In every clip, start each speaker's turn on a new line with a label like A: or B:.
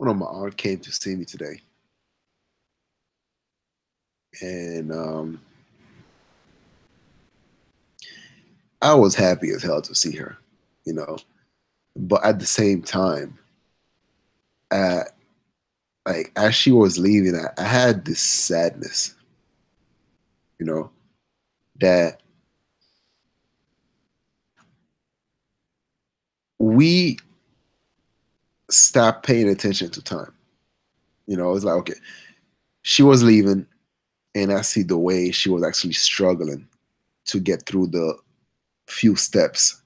A: One of my aunt came to see me today, and I was happy as hell to see her, you know. But at the same time, uh, like as she was leaving, I had this sadness, you know, that we stopped paying attention to time. It's like okay, she was leaving, and I see the way she was actually struggling to get through the few steps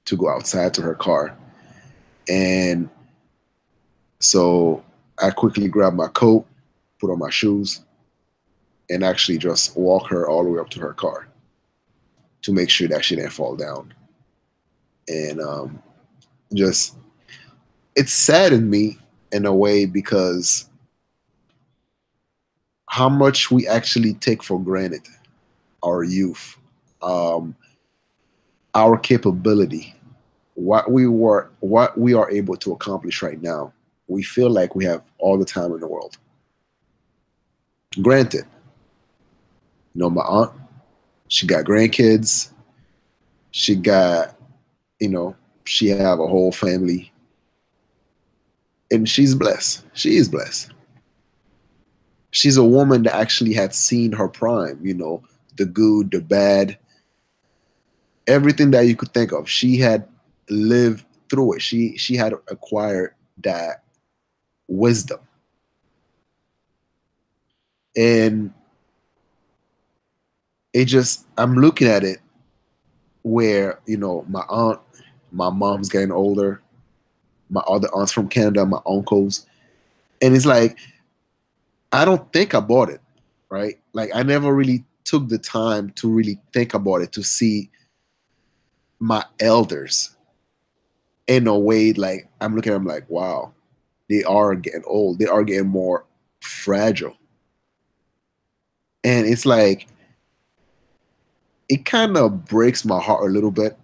A: to go outside to her car, and so I quickly grabbed my coat, put on my shoes, and actually just walk her all the way up to her car to make sure that she didn't fall down. And just it saddened me in a way because how much we actually take for granted our youth, um, our capability, what we are able to accomplish right now. We feel like we have all the time in the world. Granted, my aunt, she got grandkids, she got, you know, she have a whole family, and she's blessed. She is blessed. She's a woman that actually had seen her prime, the good, the bad, everything that you could think of. She had lived through it. She had acquired that wisdom. And it just I'm looking at it where, my aunt, my mom's getting older, my other aunts from Canada, my uncles. And it's like I don't think about it, right? Like I never really took the time to really think about it to see my elders in a way like I'm looking at them like, wow, they are getting old. They are getting more fragile. And it's like it kind of breaks my heart a little bit.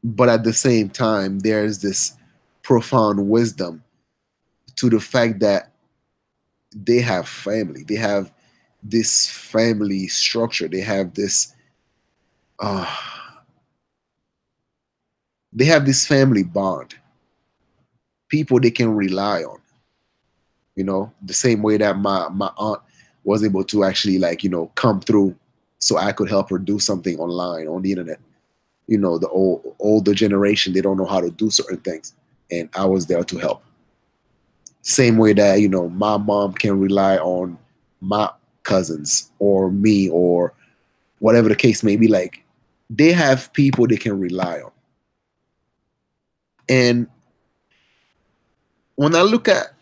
A: But at the same time, there's this profound wisdom to the fact that they have family. They have this family structure. Uh, they have this family bond. People they can rely on. The same way that my aunt was able to actually like come through so I could help her do something online on the internet. The older generation, they don't know how to do certain things, and I was there to help. Same way that my mom can rely on my cousins or me or whatever the case may be. Like they have people they can rely on. And when I look at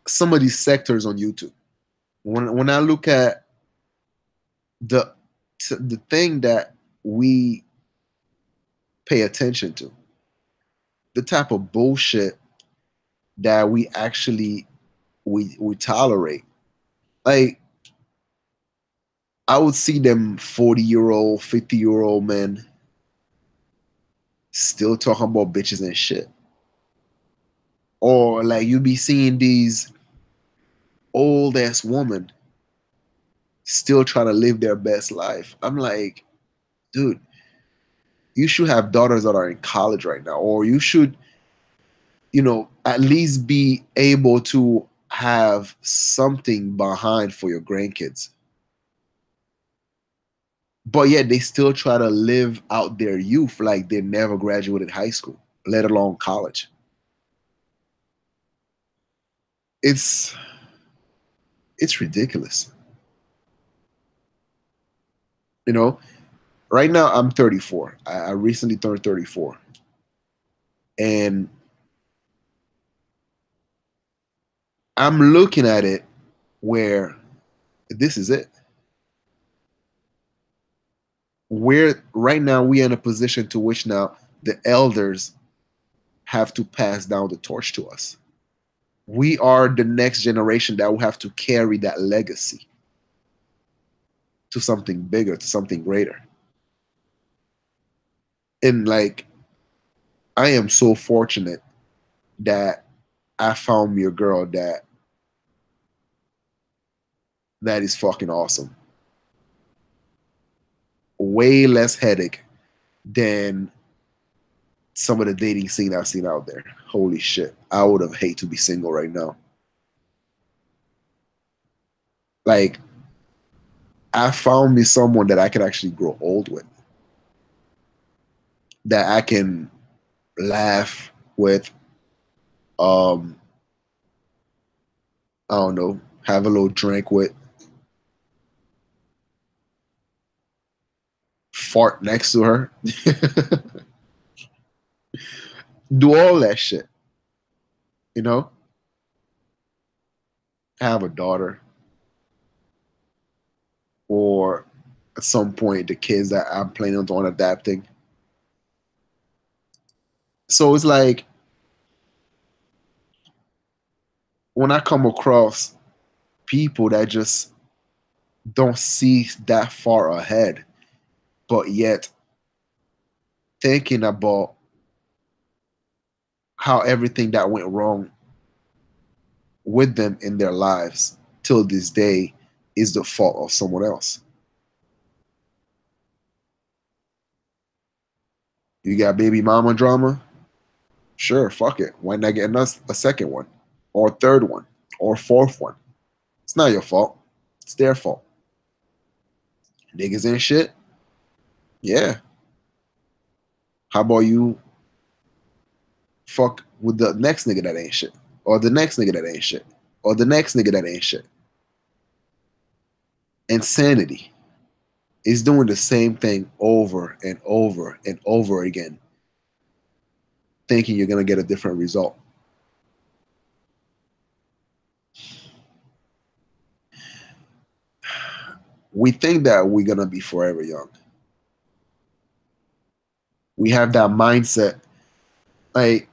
A: some of these sectors on YouTube, when I look at the the thing that we pay attention to, the type of bullshit that we actually we tolerate. Like I would see them 40-year-old, 50-year-old men still talking about bitches and shit. Or like you be seeing these old ass women still trying to live their best life. I'm like, dude, you should have daughters that are in college right now, or you should, at least be able to have something behind for your grandkids. But yet they still try to live out their youth like they never graduated high school, let alone college. It's it's ridiculous. You know, right now I'm 34. I recently turned 34. And I'm looking at it where this is it. Where right now we are in a position to which now the elders have to pass down the torch to us. We are the next generation that will have to carry that legacy to something bigger, to something greater. And like I am so fortunate that I found me a girl that is fucking awesome. Way less headache than some of the dating scene I've seen out there. Holy shit. I would have hate to be single right now. Like, I found me someone that I can actually grow old with, that I can laugh with, um, I don't know, have a little drink with, fart next to her, do all that shit, you know? Have a daughter, or at some point the kids that I'm planning on adapting. So it's like when I come across people that just don't see that far ahead, but yet thinking about how everything that went wrong with them in their lives till this day is the fault of someone else. You got baby mama drama? Sure, fuck it. Why not get a second one? Or a third one? Or a fourth one? It's not your fault. It's their fault. Niggas ain't shit? Yeah. How about you fuck with the next nigga that ain't shit? Or the next nigga that ain't shit? Or the next nigga that ain't shit? Insanity is doing the same thing over and over and over again, thinking you're gonna get a different result. We think that we're gonna be forever young. We have that mindset. Like,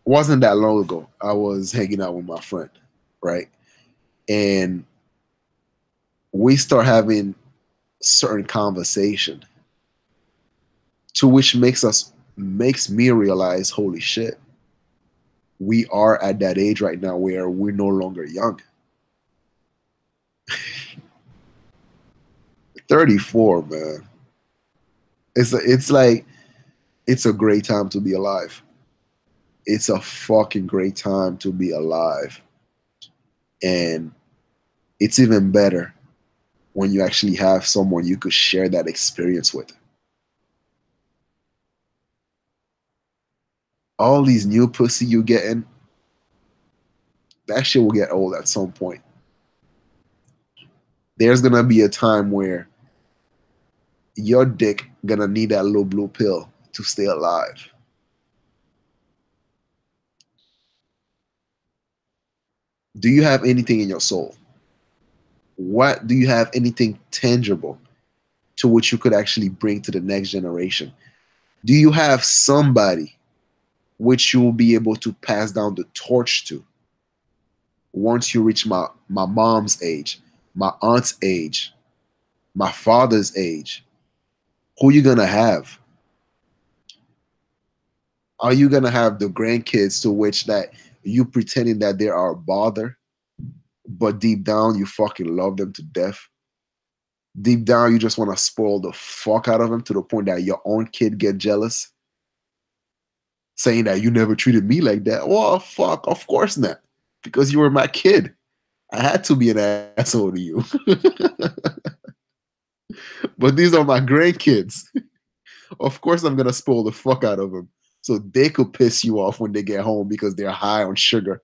A: wasn't that long ago, I was hanging out with my friend, right? And we start having certain conversation to which makes me realize, holy shit, we are at that age right now where we're no longer young. 34, man. It's like it's a great time to be alive. It's a fucking great time to be alive. And it's even better when you actually have someone you could share that experience with. All these new pussy you getting, that shit will get old at some point. There's gonna be a time where your dick gonna need that little blue pill to stay alive. Do you have anything in your soul? What do you have anything tangible to which you could actually bring to the next generation? Do you have somebody which you will be able to pass down the torch to once you reach my mom's age, my aunt's age, my father's age? Who you gonna have? Are you gonna have the grandkids to which that you pretending that they are a bother, but deep down you fucking love them to death? Deep down you just want to spoil the fuck out of them to the point that your own kid get jealous, saying that you never treated me like that. Well, fuck, of course not, because you were my kid. I had to be an asshole to you. But these are my grandkids. Of course, I'm gonna spoil the fuck out of them so they could piss you off when they get home because they're high on sugar.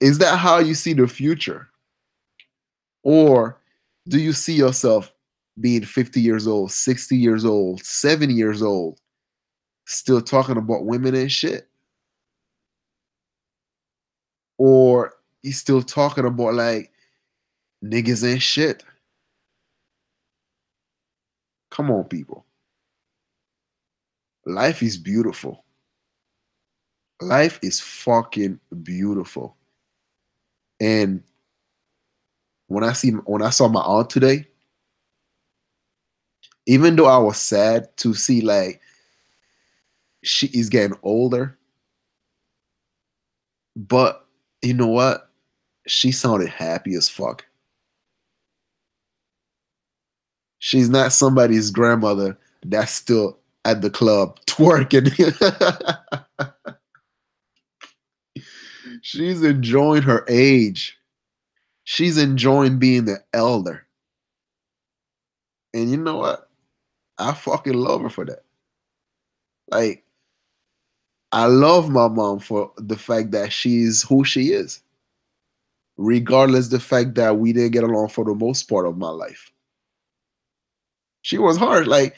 A: Is that how you see the future? Or do you see yourself being 50 years old, 60 years old, 70 years old, still talking about women and shit? Or you still talking about like niggas and shit? Come on, people. Life is beautiful. Life is fucking beautiful. And when I saw my aunt today, even though I was sad to see like She is getting older, but you know what? She sounded happy as fuck. She's not somebody's grandmother that's still at the club twerking. She's enjoying her age. She's enjoying being the elder. And you know what? I fucking love her for that. Like, I love my mom for the fact that she's who she is, regardless the fact that we didn't get along for the most part of my life. She was hard. Like,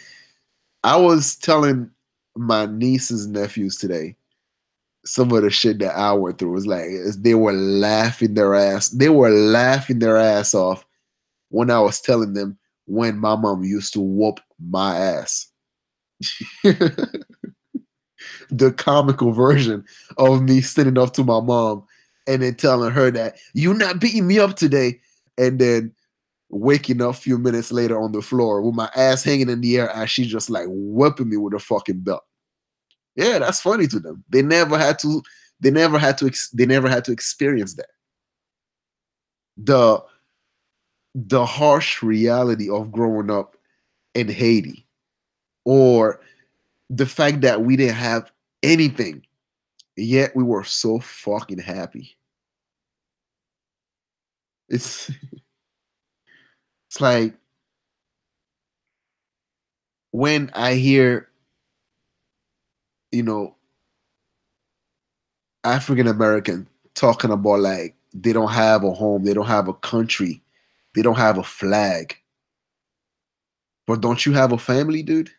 A: I was telling my nieces and nephews today some of the shit that I went through. Was like they were laughing their ass. They were laughing their ass off when I was telling them when my mom used to whoop my ass. The comical version of me sitting up to my mom and then telling her that you're not beating me up today, and then waking up a few minutes later on the floor with my ass hanging in the air as she's just like whipping me with a fucking belt. Yeah, that's funny to them. They never had to. They never had to. They never had to experience that. The the harsh reality of growing up in Haiti, or the fact that we didn't have anything, yet we were so fucking happy. It's it's like when I hear, you know, African American talking about like they don't have a home, they don't have a country, they don't have a flag. But don't you have a family, dude?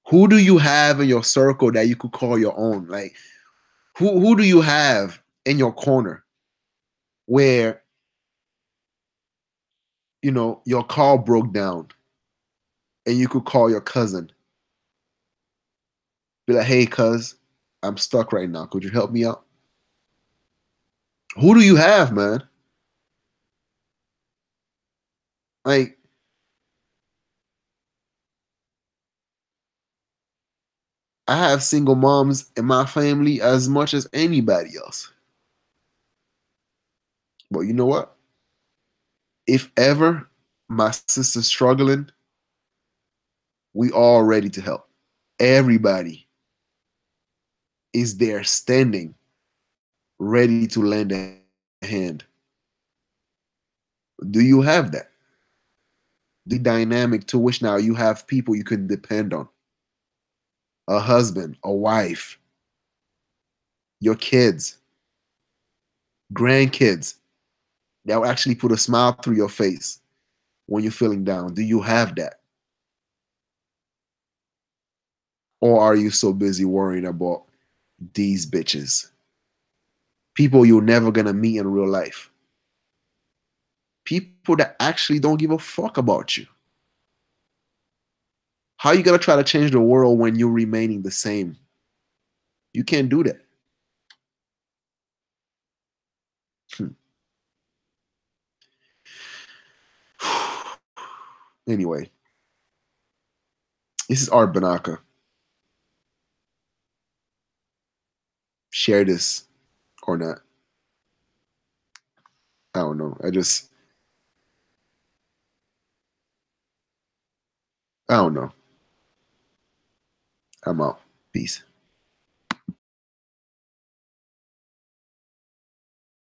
A: Who do you have in your circle that you could call your own? Like who do you have in your corner where your car broke down and you could call your cousin, be like, hey cuz, I'm stuck right now. Could you help me out? Who do you have, man? Like, I have single moms in my family as much as anybody else. But you know what? If ever my sister's struggling, we all ready to help. Everybody is there standing, ready to lend a hand. Do you have that? The dynamic to which now you have people you can depend on, a husband, a wife, your kids, grandkids that will actually put a smile through your face when you're feeling down. Do you have that? Or are you so busy worrying about these bitches? People you're never gonna meet in real life. People that actually don't give a fuck about you. How are you gonna try to change the world when you're remaining the same? You can't do that. Anyway, this is Art Banaka. Share this or not. I don't know. I don't know. I'm out. Peace.